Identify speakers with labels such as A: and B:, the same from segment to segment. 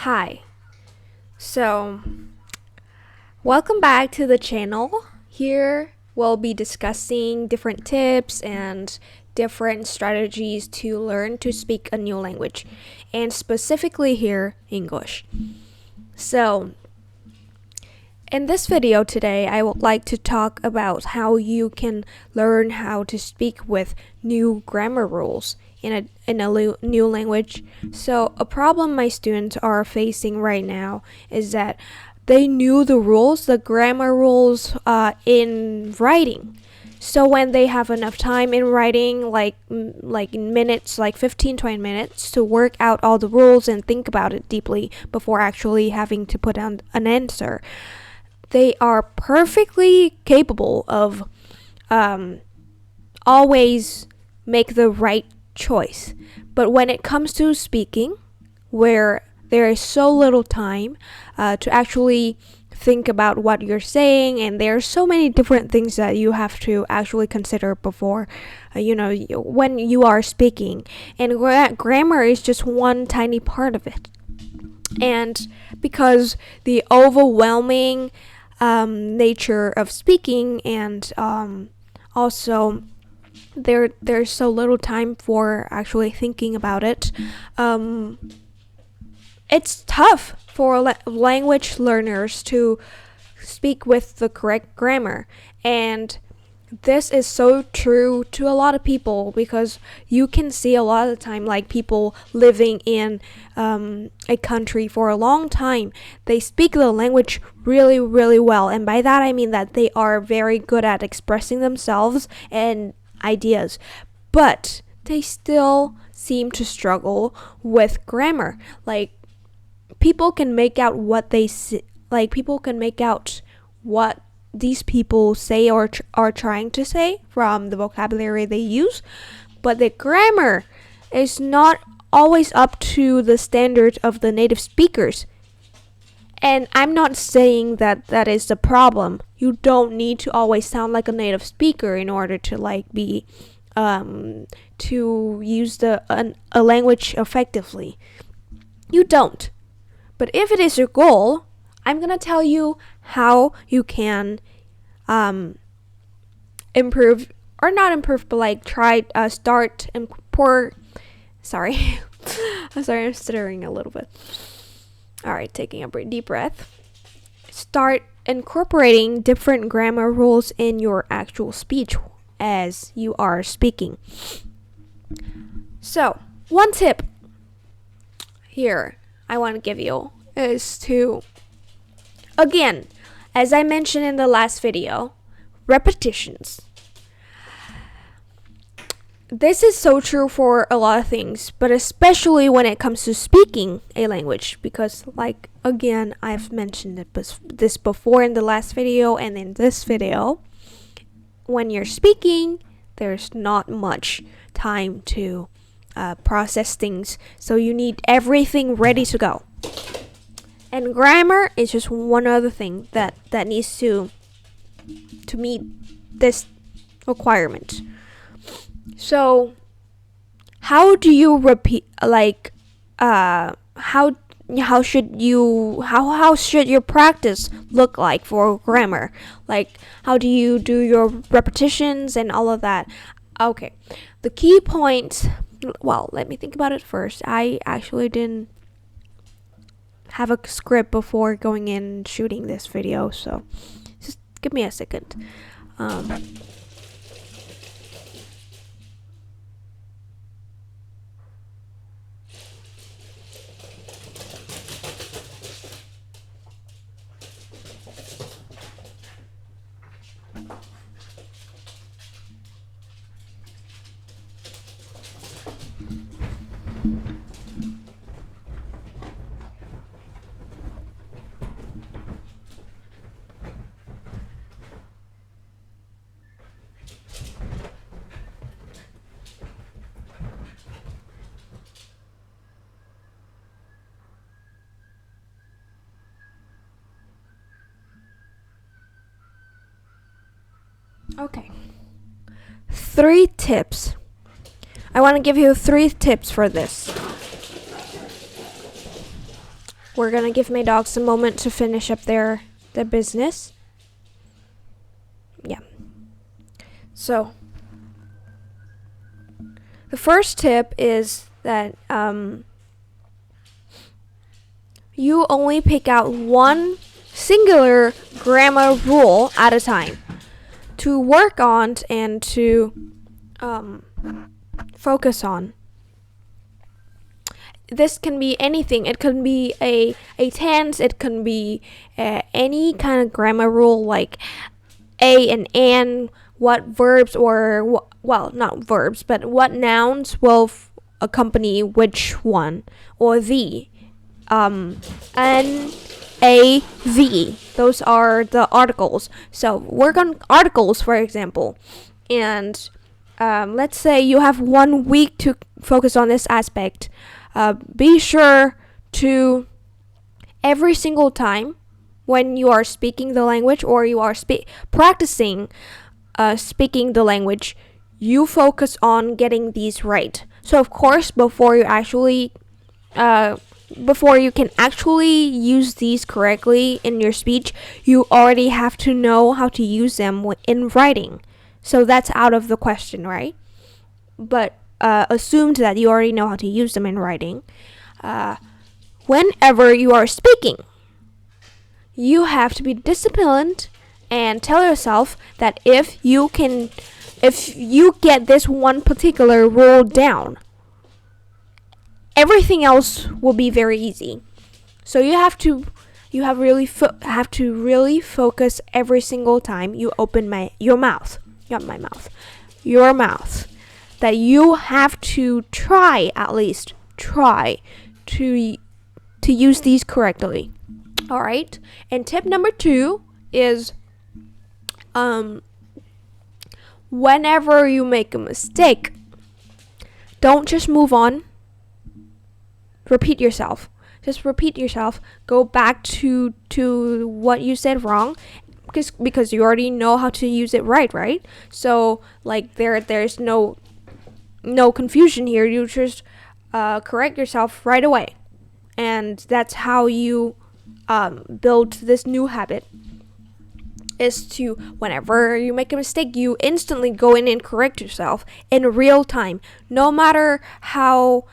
A: Hi. So, welcome back to the channel. Here we'll be discussing different tips and different strategies to learn to speak a new language, and specifically here, English. So, in this video today, I would like to talk about how you can learn how to speak with new grammar rules in a new language. So, a problem my students are facing right now is that they knew the grammar rules in writing. So when they have enough time in writing, like in minutes, like 15-20 minutes, to work out all the rules and think about it deeply before actually having to put down an answer, they are perfectly capable of always make the right choice. But when it comes to speaking, where there is so little time to actually think about what you're saying, and there are so many different things that you have to actually consider before when you are speaking, and grammar is just one tiny part of it. And because the overwhelming nature of speaking, and also there's so little time for actually thinking about it, it's tough for language learners to speak with the correct grammar. And this is so true to a lot of people, because you can see a lot of the time, like people living in a country for a long time, they speak the language really, really well. And by that I mean that they are very good at expressing themselves and ideas, but they still seem to struggle with grammar. Like, people can make out what these people say or are trying to say from the vocabulary they use, but the grammar is not always up to the standard of the native speakers. And I'm not saying that that is the problem. You don't need to always sound like a native speaker in order to be to use a language effectively. You don't. But if it is your goal, I'm gonna tell you how you can improve, or not improve, but start and sorry. I'm stuttering a little bit. Alright, taking a deep breath. Start incorporating different grammar rules in your actual speech as you are speaking. So, one tip here I want to give you is to, again, as I mentioned in the last video, repetitions. This is so true for a lot of things, but especially when it comes to speaking a language, because again, I've mentioned this before in the last video and in this video. When you're speaking, there's not much time to process things, so you need everything ready to go. And grammar is just one other thing that needs to meet this requirement. So how do you repeat, how should your practice look like for grammar? Like, how do you do your repetitions and all of that? Okay, the key points. Well, let me think about it first. I actually didn't have a script before going in and shooting this video, so just give me a second. Okay. 3 tips. I want to give you 3 tips for this. we're gonna give my dogs a moment to finish up their business. Yeah. So the first tip is that you only pick out one singular grammar rule at a time to work on and to focus on. This can be anything. It can be a tense. It can be any kind of grammar rule like a and an, what verbs or well, not verbs, but what nouns will accompany which one, or the an, a, the. Those are the articles. So work on articles, for example, and let's say you have 1 week to focus on this aspect. Be sure to every single time when you are speaking the language or you are practicing speaking the language, you focus on getting these right. So of course, before you can actually use these correctly in your speech, you already have to know how to use them in writing. So that's out of the question, right? But assumed that you already know how to use them in writing. Whenever you are speaking, you have to be disciplined and tell yourself that if you get this one particular rule down, everything else will be very easy. So you have to really focus every single time you open your mouth, that you have to at least try to use these correctly. All right. And tip number 2 is whenever you make a mistake, don't just move on. Repeat yourself. Just repeat yourself. Go back to what you said wrong, because you already know how to use it right? So like there's no confusion here. You just correct yourself right away, and that's how you build this new habit. Is to, whenever you make a mistake, you instantly go in and correct yourself in real time, no matter how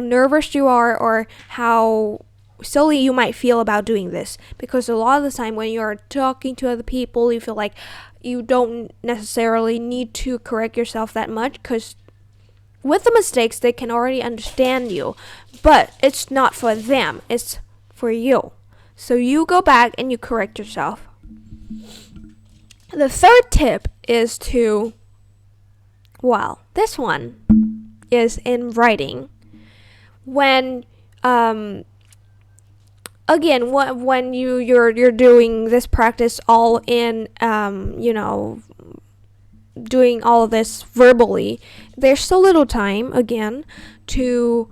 A: nervous you are or how silly you might feel about doing this. Because a lot of the time when you're talking to other people, you feel like you don't necessarily need to correct yourself that much, because with the mistakes they can already understand you, but it's not for them, it's for you. So you go back and you correct yourself. The third tip is this one is in writing. When again, when you're doing this practice all in doing all of this verbally, there's so little time again to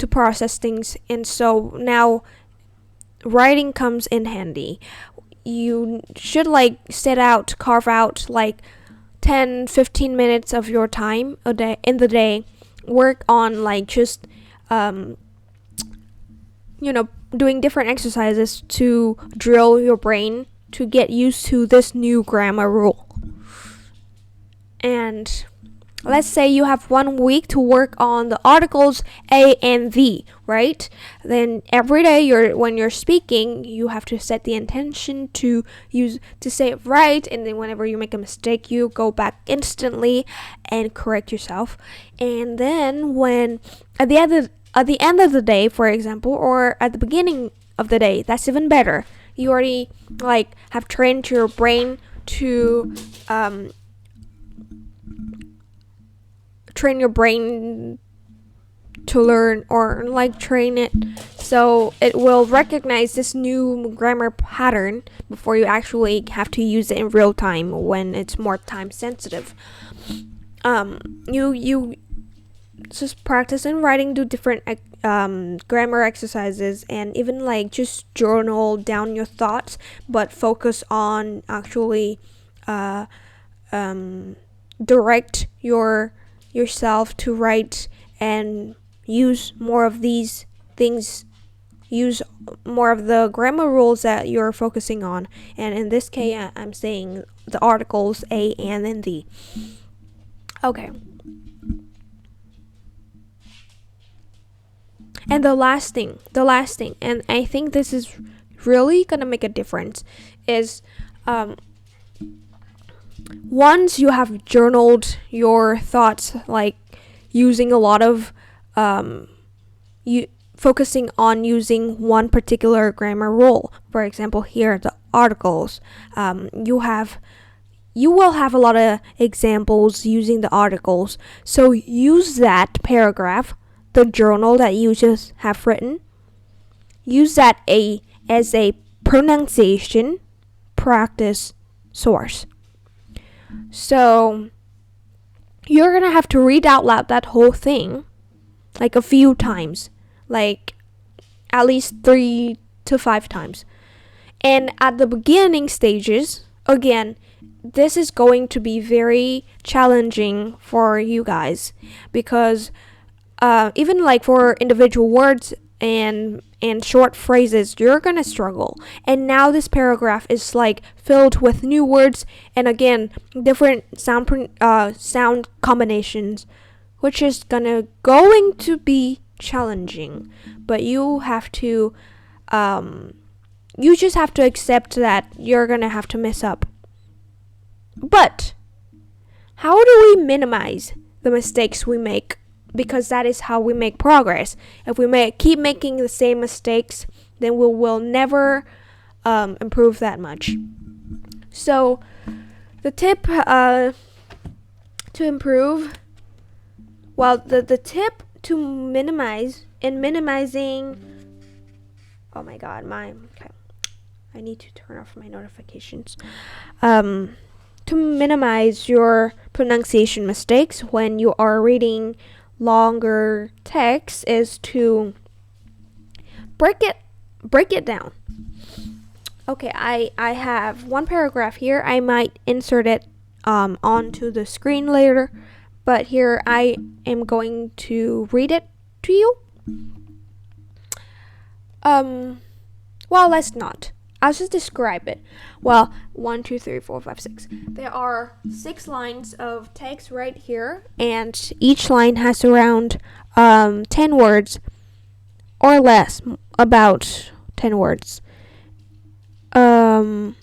A: process things, and so now writing comes in handy. You should carve out 10-15 minutes of your time in the day, work on doing different exercises to drill your brain to get used to this new grammar rule. And let's say you have 1 week to work on the articles a and the, right? Then every day when you're speaking, you have to set the intention to say it right, and then whenever you make a mistake, you go back instantly and correct yourself. And then when at the end of the day, for example, or at the beginning of the day, that's even better. You already have trained your brain to learn, or train it so it will recognize this new grammar pattern before you actually have to use it in real time when it's more time sensitive. You just practice in writing, do different grammar exercises, and even just journal down your thoughts, but focus on actually direct yourself to write and use more of these things use more of the grammar rules that you're focusing on. And in this case, I'm saying the articles a, and the. Okay. And the last thing, and I think this is really gonna make a difference, is once you have journaled your thoughts, like using a lot of focusing on using one particular grammar rule. For example, here the articles. You will have a lot of examples using the articles. So use that paragraph, the journal that you just have written. Use that as a pronunciation practice source. So you're gonna have to read out loud that whole thing like a few times, like at least 3 to 5 times. And at the beginning stages, again, this is going to be very challenging for you guys, because even like for individual words and short phrases, you're gonna struggle. And now this paragraph is like filled with new words, and again, different sound combinations, which is going to be challenging. But you have to you just have to accept that you're gonna have to mess up. But how do we minimize the mistakes we make? Because that is how we make progress. If we keep making the same mistakes, then we will never improve that much. So the tip to improve, well, the tip to minimizing, oh my god, okay, I need to turn off my notifications. To minimize your pronunciation mistakes when you are reading longer text is to break it down. Okay, I have one paragraph here. I might insert it onto the screen later, but here I am going to read it to you. Well, let's not. I'll just describe it. Well, 1, 2, 3, 4, 5, 6. There are 6 lines of text right here, and each line has around 10 words or less, about 10 words. And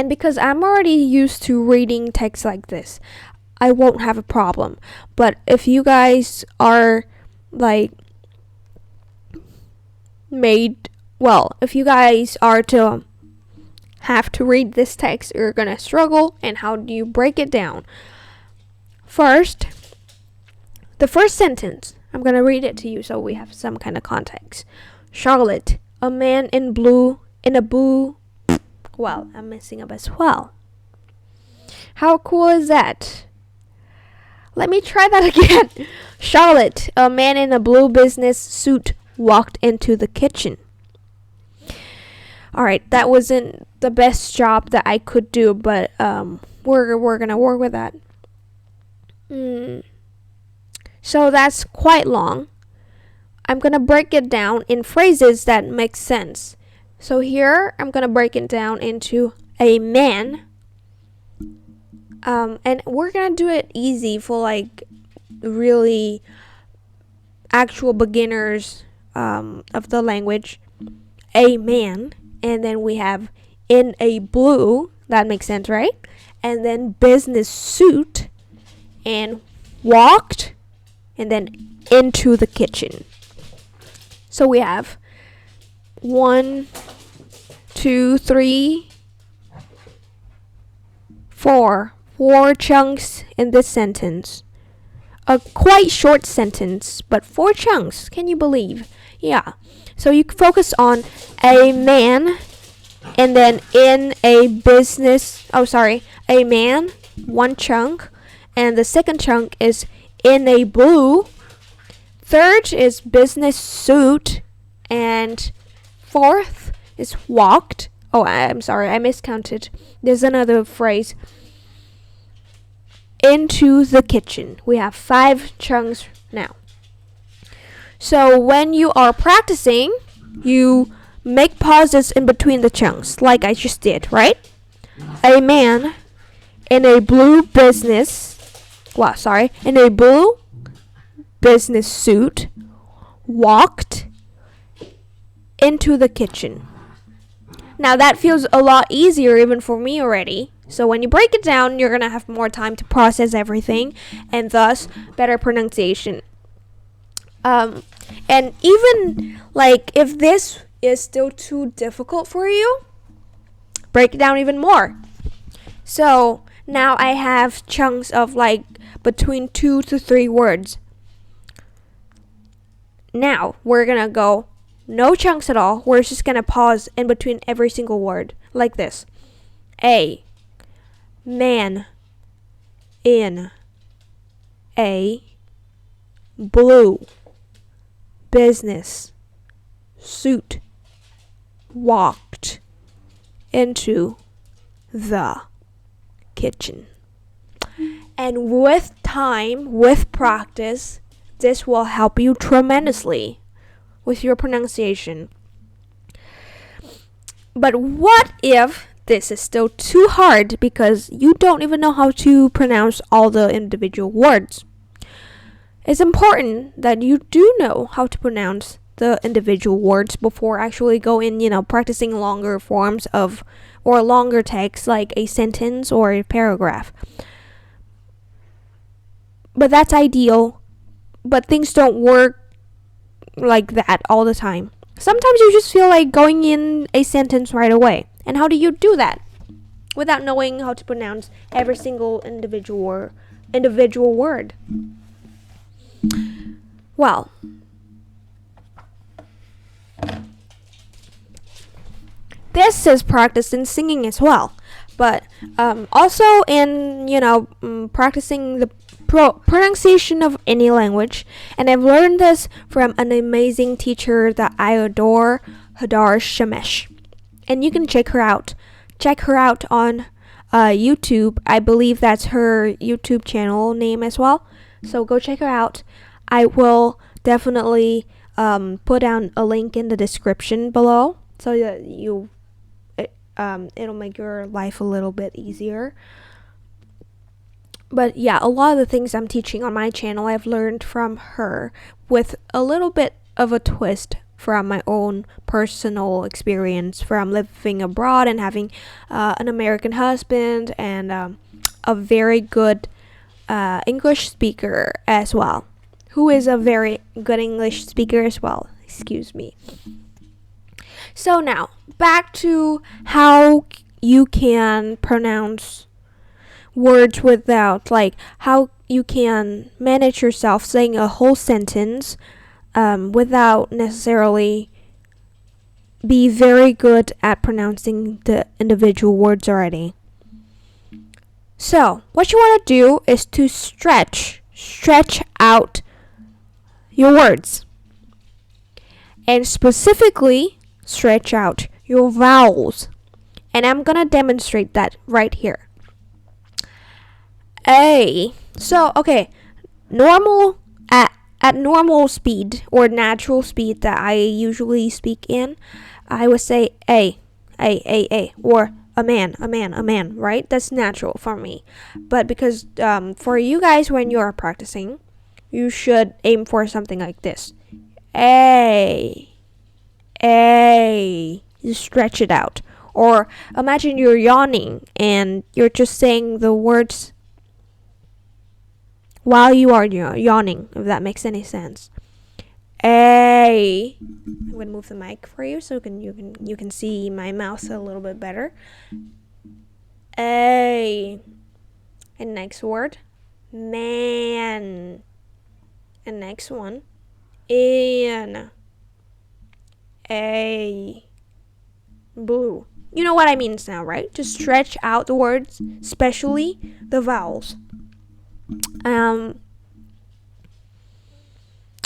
A: because I'm already used to reading text like this, I won't have a problem. But if you guys are like if you guys are to have to read this text, you're gonna struggle. And how do you break it down? First, the first sentence, I'm gonna read it to you so we have some kind of context. Charlotte, a man in a blue, well, I'm messing up as well. How cool is that? Let me try that again. Charlotte, a man in a blue business suit, walked into the kitchen. Alright, that wasn't the best job that I could do, but we're gonna work with that. So that's quite long. I'm gonna break it down in phrases that make sense. So here I'm gonna break it down into a man, and we're gonna do it easy for like really actual beginners of the language. A man. And then we have in a blue, that makes sense, right? And then business suit, and walked, and then into the kitchen. So we have 1, 2, 3, 4 chunks in this sentence. A quite short sentence, but 4 chunks. Can you believe? Yeah. So you focus on a man, and then in a man, 1 chunk, and the second chunk is in a blue, third is business suit, and fourth is walked. Oh, I'm sorry, I miscounted. There's another phrase. Into the kitchen. We have 5 chunks now. So when you are practicing, you make pauses in between the chunks, like I just did, right? A man in a blue business suit walked into the kitchen. Now that feels a lot easier even for me already. So when you break it down, you're gonna have more time to process everything and thus better pronunciation. And even like if this is still too difficult for you, break it down even more. So now I have chunks of like between 2 to 3 words. Now we're gonna go no chunks at all. We're just gonna pause in between every single word like this. A man in a blue business suit walked into the kitchen. And with time, with practice, this will help you tremendously with your pronunciation. But what if this is still too hard because you don't even know how to pronounce all the individual words? It's important that you do know how to pronounce the individual words before actually practicing longer forms of or longer text like a sentence or a paragraph. But that's ideal. But things don't work like that all the time. Sometimes you just feel like going in a sentence right away. And how do you do that without knowing how to pronounce every single individual word? Well, this is practice in singing as well, but also in practicing the pronunciation of any language. And I've learned this from an amazing teacher that I adore, Hadar Shemesh, and you can check her out on YouTube. I believe that's her YouTube channel name as well, so go check her out. I will definitely put down a link in the description below so that it'll make your life a little bit easier. But yeah, a lot of the things I'm teaching on my channel I've learned from her with a little bit of a twist from my own personal experience from living abroad and having an American husband and a very good English speaker as well, who is a very good English speaker as well. Excuse me. So now, back to how you can pronounce words without, like, how you can manage yourself saying a whole sentence without necessarily be very good at pronouncing the individual words already. So, what you want to do is to stretch out your words. And specifically, stretch out your vowels. And I'm gonna demonstrate that right here. A. So, okay, at normal speed or natural speed that I usually speak in, I would say a, or a man, right? That's natural for me. But because for you guys, when you are practicing, you should aim for something like this. A. You stretch it out. Or imagine you're yawning and you're just saying the words while you are yawning, if that makes any sense. A. I'm gonna move the mic for you so you can see my mouth a little bit better. A. And next word, man. And next one, in a blue. You know what I mean now, right? To stretch out the words, especially the vowels.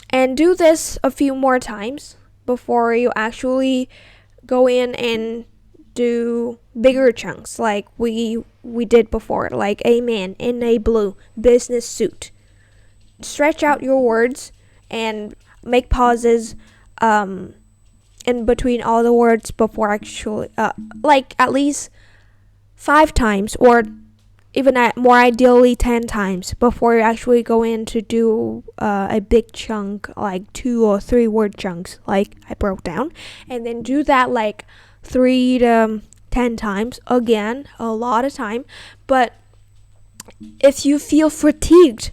A: And do this a few more times before you actually go in and do bigger chunks like we did before, like a man in a blue business suit. Stretch out your words and make pauses in between all the words before actually like at least 5 times, or even more ideally 10 times before you actually go in to do a big chunk, like 2 or 3 word chunks like I broke down, and then do that like 3 to 10 times, again a lot of time. But if you feel fatigued,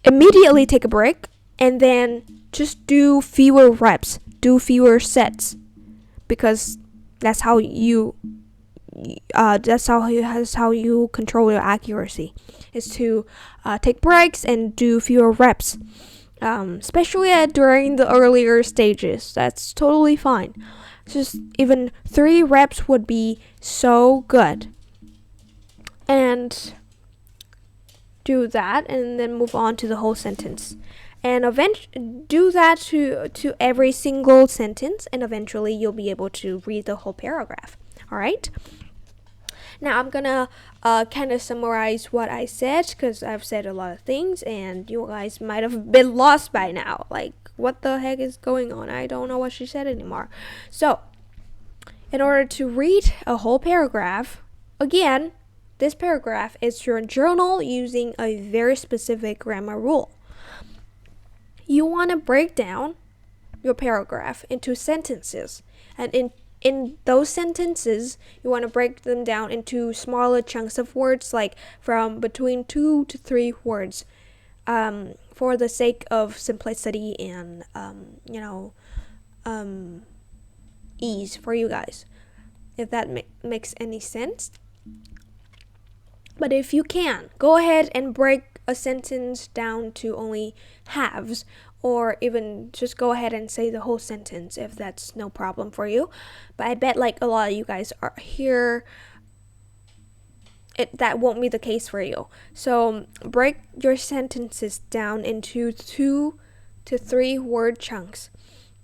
A: immediately take a break and then just do fewer reps, do fewer sets, because that's how you control your accuracy, is to take breaks and do fewer reps, especially during the earlier stages. That's totally fine. Just even 3 reps would be so good. And do that, and then move on to the whole sentence, and do that to every single sentence, and eventually you'll be able to read the whole paragraph. All right, now I'm gonna kind of summarize what I said, because I've said a lot of things and you guys might have been lost by now, like what the heck is going on, I don't know what she said anymore. So in order to read a whole paragraph, again, this paragraph is your journal using a very specific grammar rule. You want to break down your paragraph into sentences, and in those sentences you want to break them down into smaller chunks of words, like from between 2 to 3 words, for the sake of simplicity and ease for you guys, if that makes any sense. But if you can, go ahead and break a sentence down to only halves, or even just go ahead and say the whole sentence if that's no problem for you. But I bet like a lot of you guys are here, that won't be the case for you. So break your sentences down into 2 to 3 word chunks.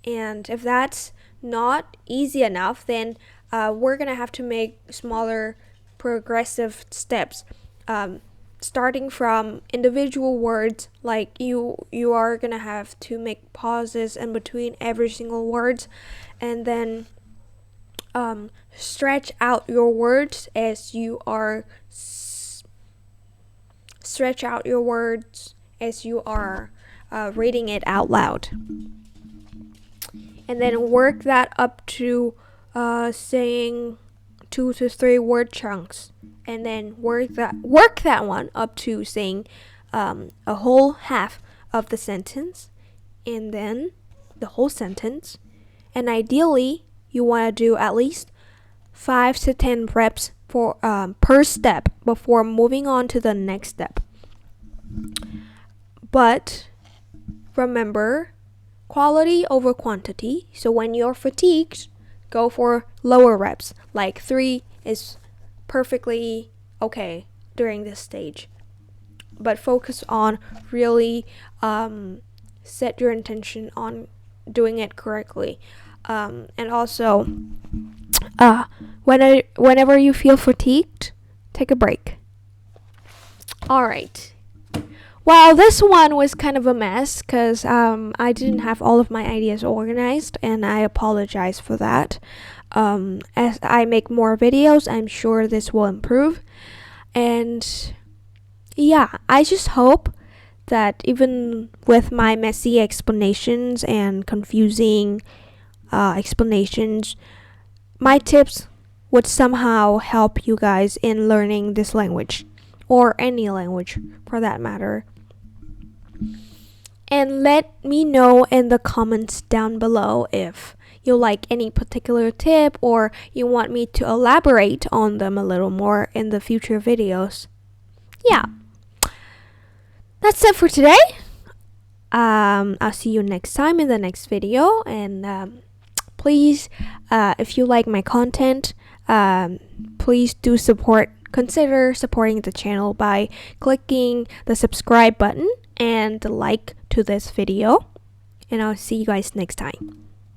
A: And if that's not easy enough, then we're gonna have to make smaller progressive steps, starting from individual words, like you are gonna have to make pauses in between every single words, and then stretch out your words as you are reading it out loud, and then work that up to saying 2 to 3 word chunks, and then work that one up to saying a whole half of the sentence, and then the whole sentence. And ideally you want to do at least 5 to 10 reps for per step before moving on to the next step. But remember, quality over quantity. So when you're fatigued, go for lower reps, like 3 is perfectly okay during this stage. But focus on really set your intention on doing it correctly. And also, whenever you feel fatigued, take a break. All right. Well, this one was kind of a mess because I didn't have all of my ideas organized, and I apologize for that. As I make more videos, I'm sure this will improve. And yeah, I just hope that even with my messy explanations and confusing explanations, my tips would somehow help you guys in learning this language, or any language for that matter. And let me know in the comments down below if you like any particular tip, or you want me to elaborate on them a little more in the future videos. Yeah, that's it for today. I'll see you next time in the next video, and please, if you like my content, please do consider supporting the channel by clicking the subscribe button and the like to this video, and I'll see you guys next time.